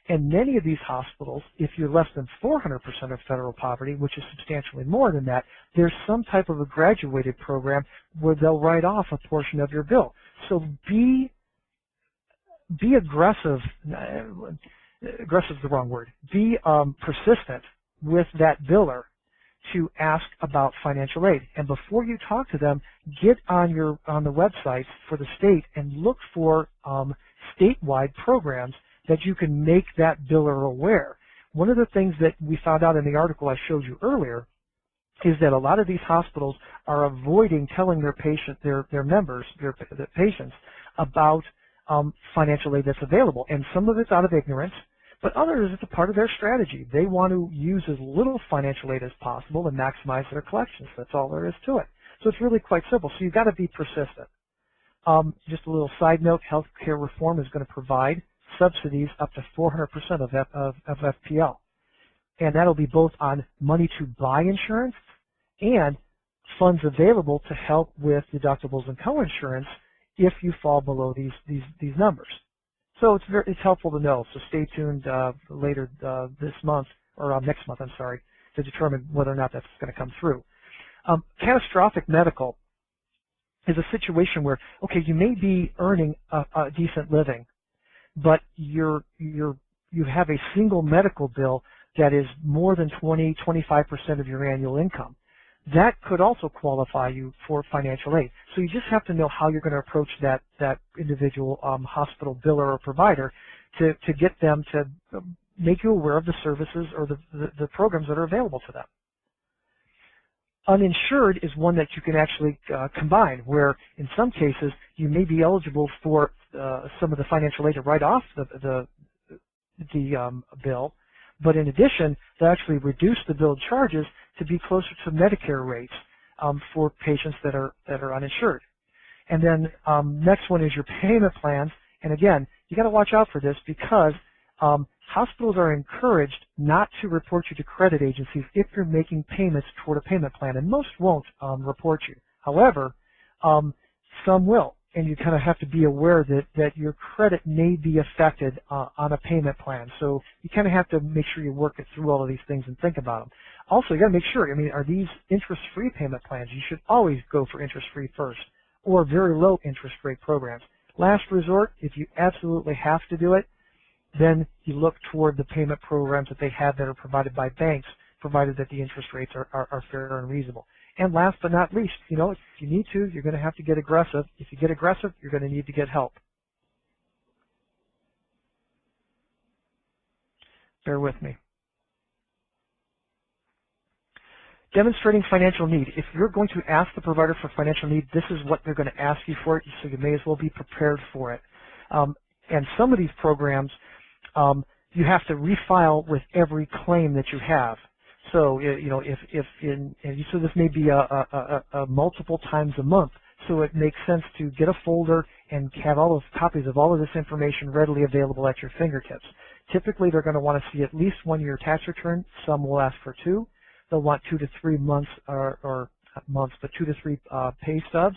And many of these hospitals, if you're less than 400% of federal poverty, which is substantially more than that, there's some type of a graduated program where they'll write off a portion of your bill. So be aggressive. Aggressive is the wrong word. Be persistent with that biller to ask about financial aid. And before you talk to them, get on the websites for the state and look for statewide programs that you can make that biller aware. One of the things that we found out in the article I showed you earlier is that a lot of these hospitals are avoiding telling their members, their patients, about financial aid that's available. And some of it's out of ignorance, but others it's a part of their strategy. They want to use as little financial aid as possible and maximize their collections. That's all there is to it. So it's really quite simple. So you've got to be persistent. Just a little side note, healthcare reform is going to provide subsidies up to 400% of FPL. And that'll be both on money to buy insurance and funds available to help with deductibles and coinsurance if you fall below these numbers. So it's helpful to know. So stay tuned later this month, or next month, I'm sorry, to determine whether or not that's going to come through. Catastrophic medical is a situation where, okay, you may be earning a decent living, but you have a single medical bill that is more than 20–25% of your annual income. That could also qualify you for financial aid. So you just have to know how you're going to approach that individual hospital biller or provider to get them to make you aware of the services or the programs that are available to them. Uninsured is one that you can actually combine, where in some cases you may be eligible for some of the financial aid to write off the bill, but in addition, they actually reduce the billed charges to be closer to Medicare rates for patients that are uninsured. And then next one is your payment plans. And again, you got to watch out for this because hospitals are encouraged not to report you to credit agencies if you're making payments toward a payment plan, and most won't report you. However, some will, and you kind of have to be aware that your credit may be affected on a payment plan. So you kind of have to make sure you work it through all of these things and think about them. Also, you got to make sure, I mean, are these interest-free payment plans? You should always go for interest-free first, or very low interest rate programs. Last resort, if you absolutely have to do it, then you look toward the payment programs that they have that are provided by banks, provided that the interest rates are fair and reasonable. And last but not least, you know, if you need to, you're going to have to get aggressive. If you get aggressive, you're going to need to get help. Bear with me. Demonstrating financial need. If you're going to ask the provider for financial need, this is what they're going to ask you for, so you may as well be prepared for it. And some of these programs, you have to refile with every claim that you have. So, you know, so this may be a multiple times a month, so it makes sense to get a folder and have all of copies of all of this information readily available at your fingertips. Typically, they're going to want to see at least 1 year tax return. Some will ask for 2. They'll want 2 to 3 months, or not months, but 2 to 3 pay stubs,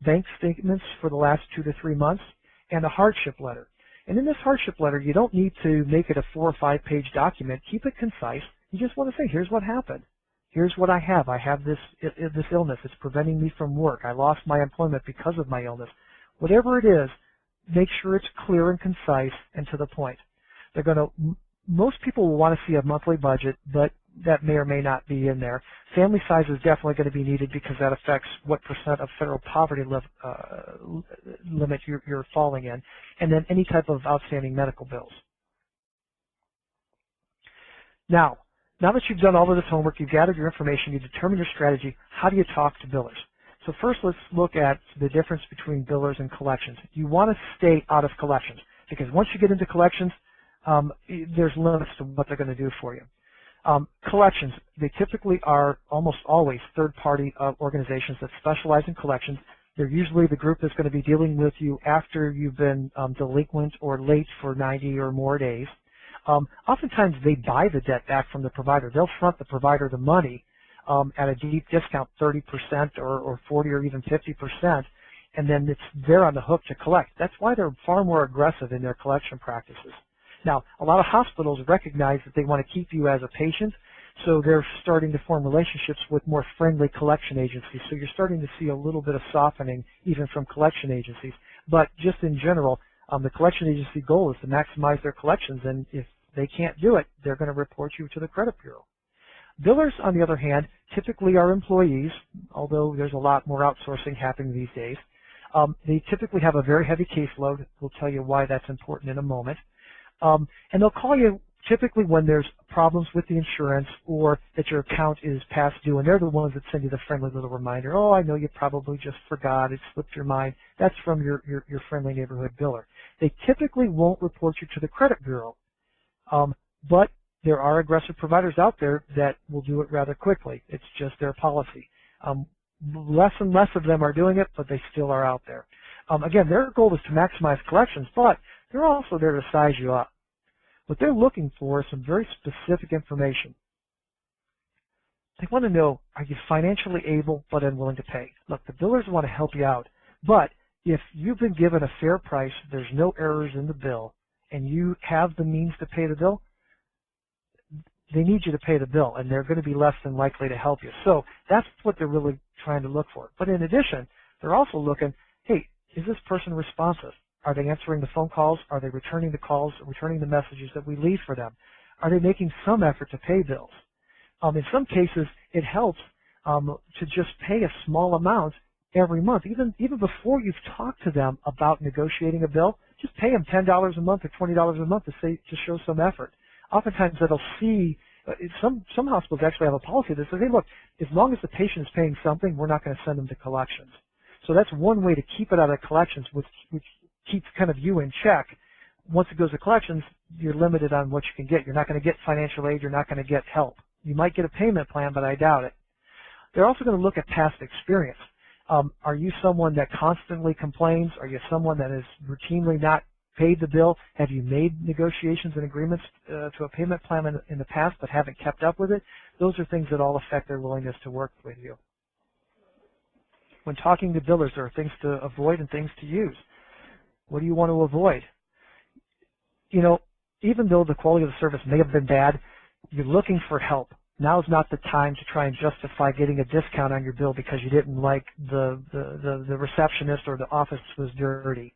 bank statements for the last 2 to 3 months, and a hardship letter. And in this hardship letter, you don't need to make it a 4 or 5 page document. Keep it concise. You just want to say, here's what happened. Here's what I have. I have this illness. It's preventing me from work. I lost my employment because of my illness. Whatever it is, make sure it's clear and concise and to the point. They're going to, most people will want to see a monthly budget, but that may or may not be in there. Family size is definitely going to be needed because that affects what % of federal poverty limit you're falling in, and then any type of outstanding medical bills. Now that you've done all of this homework, you've gathered your information, you've determined your strategy, how do you talk to billers? So first let's look at the difference between billers and collections. You want to stay out of collections because once you get into collections, there's limits to what they're going to do for you. Collections, they typically are almost always third-party organizations that specialize in collections. They're usually the group that's going to be dealing with you after you've been delinquent or late for 90 or more days. Oftentimes they buy the debt back from the provider. They'll front the provider the money at a deep discount, 30% or 40 or even 50%, and then they're on the hook to collect. That's why they're far more aggressive in their collection practices. Now, a lot of hospitals recognize that they want to keep you as a patient, so they're starting to form relationships with more friendly collection agencies. So you're starting to see a little bit of softening even from collection agencies. But just in general, the collection agency goal is to maximize their collections, and if they can't do it, they're going to report you to the credit bureau. Billers, on the other hand, typically are employees, although there's a lot more outsourcing happening these days. They typically have a very heavy caseload. We'll tell you why that's important in a moment. And they'll call you typically when there's problems with the insurance or that your account is past due, and they're the ones that send you the friendly little reminder. Oh, I know you probably just forgot. It slipped your mind. That's from your friendly neighborhood biller. They typically won't report you to the credit bureau, but there are aggressive providers out there that will do it rather quickly. It's just their policy. Less and less of them are doing it, but they still are out there. Again, their goal is to maximize collections, but they're also there to size you up. What they're looking for is some very specific information. they want to know, are you financially able but unwilling to pay? Look, the billers want to help you out, but if you've been given a fair price, there's no errors in the bill, and you have the means to pay the bill, they need you to pay the bill, and they're going to be less than likely to help you. So that's what they're really trying to look for. But in addition, they're also looking, hey, is this person responsive? Are they answering the phone calls? Are they returning the calls, returning the messages that we leave for them? Are they making some effort to pay bills? In some cases, it helps to just pay a small amount every month. Even before you've talked to them about negotiating a bill, just pay them $10 a month or $20 a month to show some effort. Oftentimes, that'll see some hospitals actually have a policy that says, hey, look, as long as the patient is paying something, we're not going to send them to collections. So that's one way to keep it out of collections, which keeps kind of you in check. Once it goes to collections, you're limited on what you can get. You're not going to get financial aid. You're not going to get help. You might get a payment plan, but I doubt it. They're also going to look at past experience. Are you someone that constantly complains? Are you someone that has routinely not paid the bill? Have you made negotiations and agreements to a payment plan in the past but haven't kept up with it? Those are things that all affect their willingness to work with you. When talking to billers, there are things to avoid and things to use. What do you want to avoid? You know, even though the quality of the service may have been bad, you're looking for help. Now's not the time to try and justify getting a discount on your bill because you didn't like the receptionist or the office was dirty.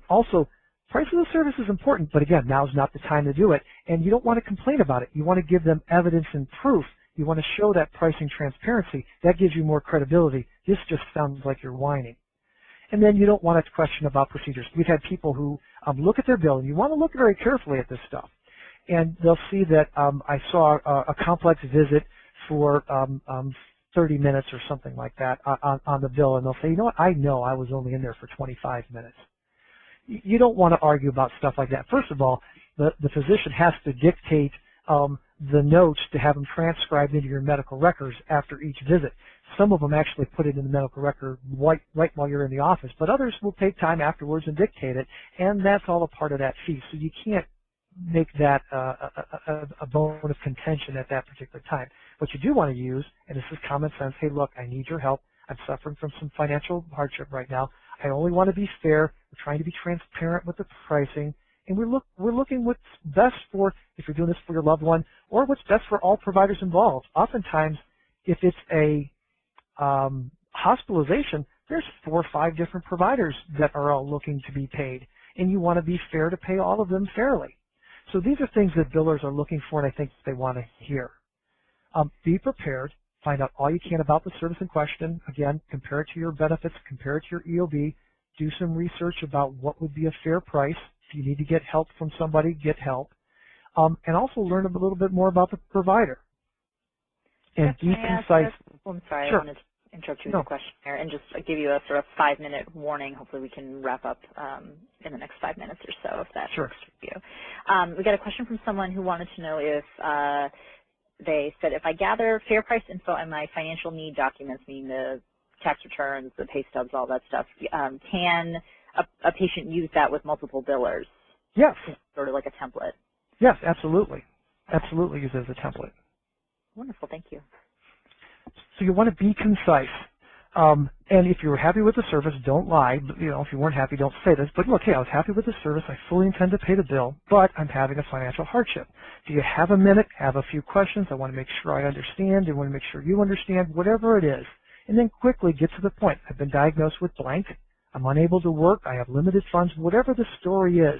Also, price of the service is important, but again, now's not the time to do it, and you don't want to complain about it. You want to give them evidence and proof. You want to show that pricing transparency. That gives you more credibility. This just sounds like you're whining. And then you don't want to question about procedures. We've had people who look at their bill, and you want to look very carefully at this stuff. And they'll see that I saw a complex visit for 30 minutes or something like that on the bill, and they'll say, you know what, I know I was only in there for 25 minutes. You don't want to argue about stuff like that. First of all, the physician has to dictate the notes to have them transcribed into your medical records after each visit. Some of them actually put it in the medical record right while you're in the office, but others will take time afterwards and dictate it, and that's all a part of that fee. So you can't make that a bone of contention at that particular time. What you do want to use, and this is common sense, hey, look, I need your help. I'm suffering from some financial hardship right now. I only want to be fair. We're trying to be transparent with the pricing, and we're looking what's best for, if you're doing this for your loved one, or what's best for all providers involved. Oftentimes, if it's a hospitalization, there's 4 or 5 different providers that are all looking to be paid, and you want to be fair to pay all of them fairly. So these are things that billers are looking for, and I think they want to hear. Be prepared. Find out all you can about the service in question. Again, compare it to your benefits, compare it to your EOB. Do some research about what would be a fair price. If you need to get help from somebody, get help. And also learn a little bit more about the provider. And be concise. I'm sorry, Sure. I wanted to interrupt you with a question here and just give you a sort of 5-minute warning. Hopefully we can wrap up in the next 5 minutes or so if that works for you. We got a question from someone who wanted to know if they said, if I gather fair price info on my financial need documents, meaning the tax returns, the pay stubs, all that stuff, can a patient use that with multiple billers? Yes. Sort of like a template? Yes, absolutely. Absolutely use it as a template. Wonderful, thank you. So you want to be concise. And if you were happy with the service, don't lie. You know, if you weren't happy, don't say this. But look, hey, I was happy with the service. I fully intend to pay the bill, but I'm having a financial hardship. Do you have a minute? Have a few questions. I want to make sure I understand. I want to make sure you understand, whatever it is. And then quickly get to the point. I've been diagnosed with blank. I'm unable to work. I have limited funds, whatever the story is.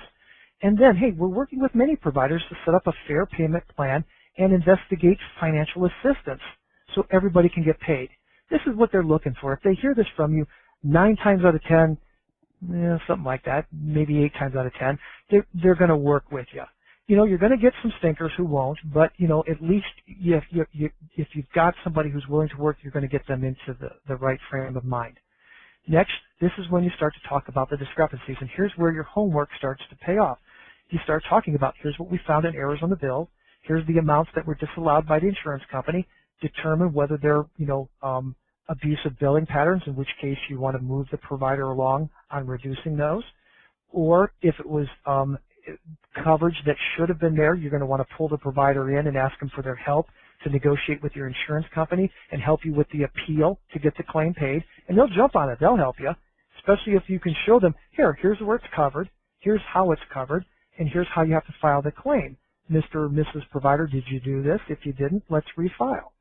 And then, hey, we're working with many providers to set up a fair payment plan and investigate financial assistance so everybody can get paid. This is what they're looking for. If they hear this from you 9 times out of 10, something like that, maybe 8 times out of 10, they're going to work with you. You know, you're going to get some stinkers who won't, but, you know, at least if you've got somebody who's willing to work, you're going to get them into the right frame of mind. Next, this is when you start to talk about the discrepancies, and here's where your homework starts to pay off. You start talking about, here's what we found in errors on the bill, here's the amounts that were disallowed by the insurance company, determine whether they're, you know, abusive billing patterns, in which case you want to move the provider along on reducing those, or if it was coverage that should have been there, you're going to want to pull the provider in and ask them for their help to negotiate with your insurance company and help you with the appeal to get the claim paid, and they'll jump on it. They'll help you, especially if you can show them, here's where it's covered, here's how it's covered, and here's how you have to file the claim. Mr. or Mrs. Provider, did you do this? If you didn't, let's refile.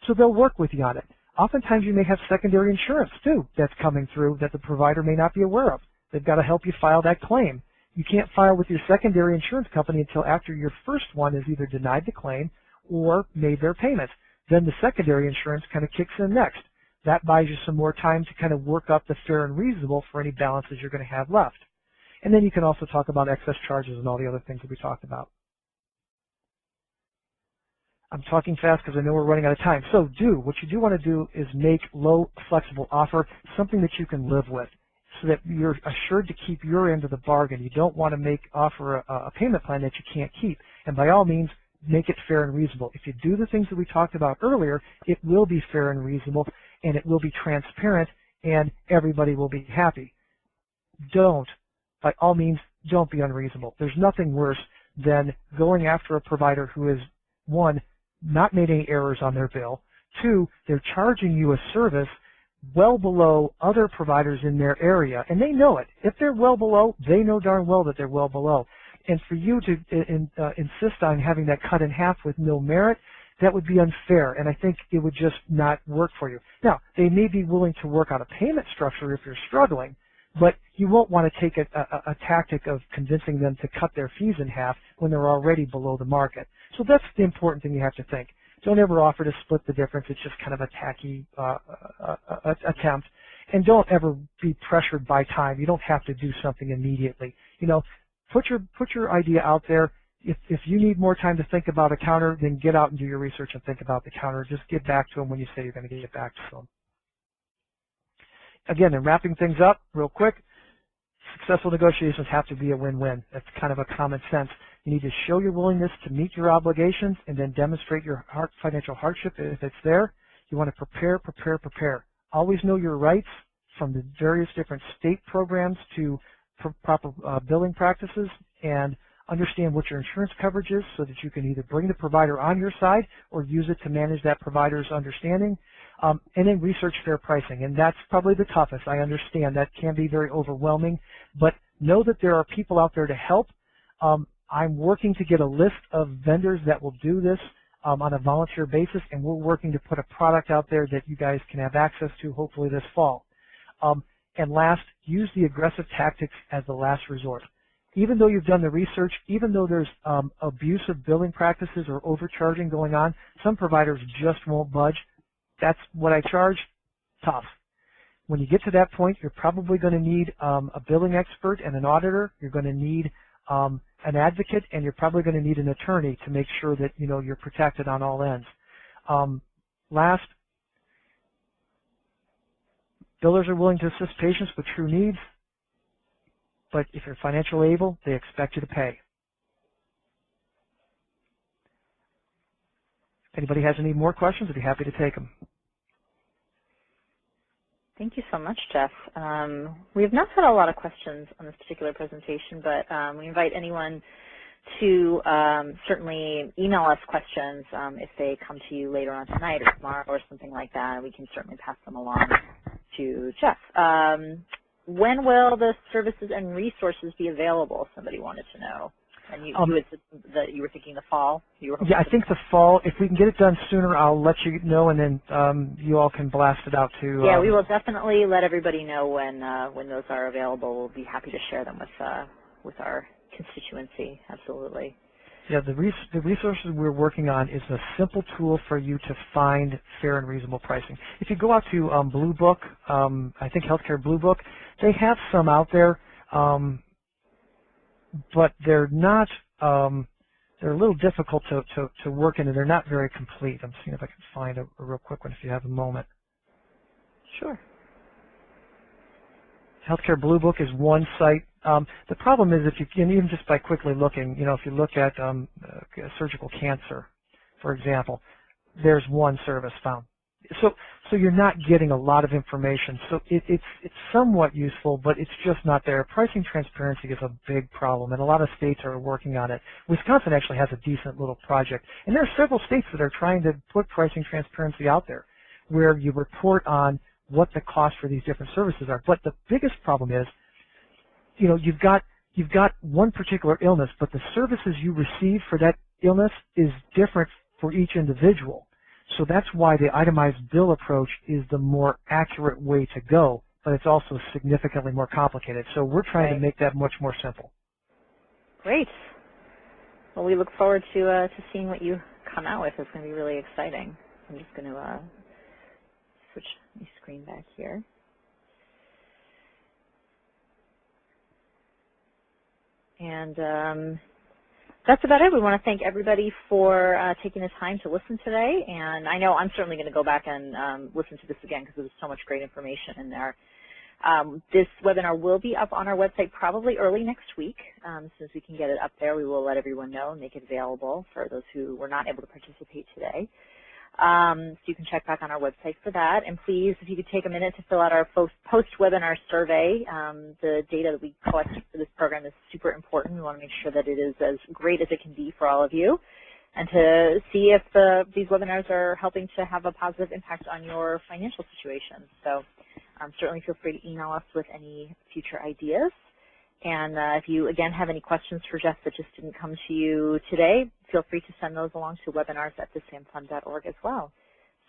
So they'll work with you on it. Oftentimes you may have secondary insurance, too, that's coming through that the provider may not be aware of. They've got to help you file that claim. You can't file with your secondary insurance company until after your first one has either denied the claim or made their payment. Then the secondary insurance kind of kicks in next. That buys you some more time to kind of work up the fair and reasonable for any balances you're going to have left. And then you can also talk about excess charges and all the other things that we talked about. I'm talking fast because I know we're running out of time. So what you do want to do is make low flexible offer something that you can live with so that you're assured to keep your end of the bargain. You don't want to offer a payment plan that you can't keep. And by all means, make it fair and reasonable. If you do the things that we talked about earlier, it will be fair and reasonable, and it will be transparent, and everybody will be happy. By all means, don't be unreasonable. There's nothing worse than going after a provider who is, one, not made any errors on their bill. Two, they're charging you a service well below other providers in their area, and they know it. If they're well below, they know darn well that they're well below. And for you to insist on having that cut in half with no merit, that would be unfair, and I think it would just not work for you. Now, they may be willing to work out a payment structure if you're struggling, but you won't want to take a tactic of convincing them to cut their fees in half when they're already below the market. So that's the important thing you have to think. Don't ever offer to split the difference. It's just kind of a tacky attempt. And don't ever be pressured by time. You don't have to do something immediately. You know, put your idea out there. If you need more time to think about a counter, then get out and do your research and think about the counter. Just get back to them when you say you're going to get back to them. Again, in wrapping things up real quick, successful negotiations have to be a win-win. That's kind of a common sense. You need to show your willingness to meet your obligations and then demonstrate your financial hardship if it's there. You want to prepare, prepare, prepare. Always know your rights from the various different state programs to proper billing practices, and understand what your insurance coverage is so that you can either bring the provider on your side or use it to manage that provider's understanding. And then research fair pricing, and that's probably the toughest. I understand that can be very overwhelming, but know that there are people out there to help. I'm working to get a list of vendors that will do this on a volunteer basis, and we're working to put a product out there that you guys can have access to hopefully this fall. And last, use the aggressive tactics as the last resort. Even though you've done the research, even though there's abusive billing practices or overcharging going on, some providers just won't budge. That's what I charge. Tough. When you get to that point, you're probably going to need a billing expert and an auditor. You're going to need an advocate, and you're probably going to need an attorney to make sure that you're protected on all ends. Last, billers are willing to assist patients with true needs, but if you're financially able, they expect you to pay. If anybody has any more questions, I'd be happy to take them. Thank you so much, Jeff. We have not had a lot of questions on this particular presentation, but we invite anyone to certainly email us questions if they come to you later on tonight or tomorrow or something like that. We can certainly pass them along to Jeff. When will the services and resources be available? Somebody wanted to know. And you were thinking the fall? Yeah, I think the fall. If we can get it done sooner, I'll let you know, and then you all can blast it out to. Yeah, we will definitely let everybody know when those are available. We'll be happy to share them with our constituency. Absolutely. Yeah, the resources we're working on is a simple tool for you to find fair and reasonable pricing. If you go out to Blue Book, I think Healthcare Blue Book, they have some out there. But they're not, they're a little difficult to work in, and they're not very complete. I'm seeing if I can find a real quick one if you have a moment. Sure. Healthcare Blue Book is one site. The problem is if you can, even just by quickly looking, if you look at surgical cancer, for example, there's one service found. So you're not getting a lot of information. So it's somewhat useful, but it's just not there. Pricing transparency is a big problem, and a lot of states are working on it. Wisconsin actually has a decent little project, and there are several states that are trying to put pricing transparency out there, where you report on what the cost for these different services are. But the biggest problem is, you know, you've got one particular illness, but the services you receive for that illness is different for each individual. So that's why the itemized bill approach is the more accurate way to go, but it's also significantly more complicated. So we're trying to make that much more simple. Great. Well, we look forward to seeing what you come out with. It's going to be really exciting. I'm just going to switch my screen back here. And that's about it. We want to thank everybody for taking the time to listen today. And I know I'm certainly going to go back and listen to this again because there was so much great information in there. This webinar will be up on our website probably early next week. As soon as we can get it up there, we will let everyone know and make it available for those who were not able to participate today. So you can check back on our website for that. And please, if you could take a minute to fill out our post-webinar survey. The data that we collected for this program is super important. We want to make sure that it is as great as it can be for all of you, and to see if these webinars are helping to have a positive impact on your financial situation. So certainly feel free to email us with any future ideas. And if you, again, have any questions for Jeff that just didn't come to you today, feel free to send those along to webinars@thesamfund.org as well.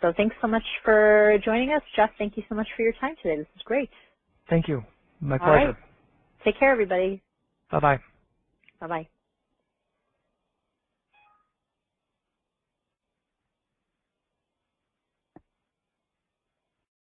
So thanks so much for joining us. Jeff, thank you so much for your time today. This is great. Thank you. My All pleasure. right. Take care, everybody. Bye-bye. Bye-bye.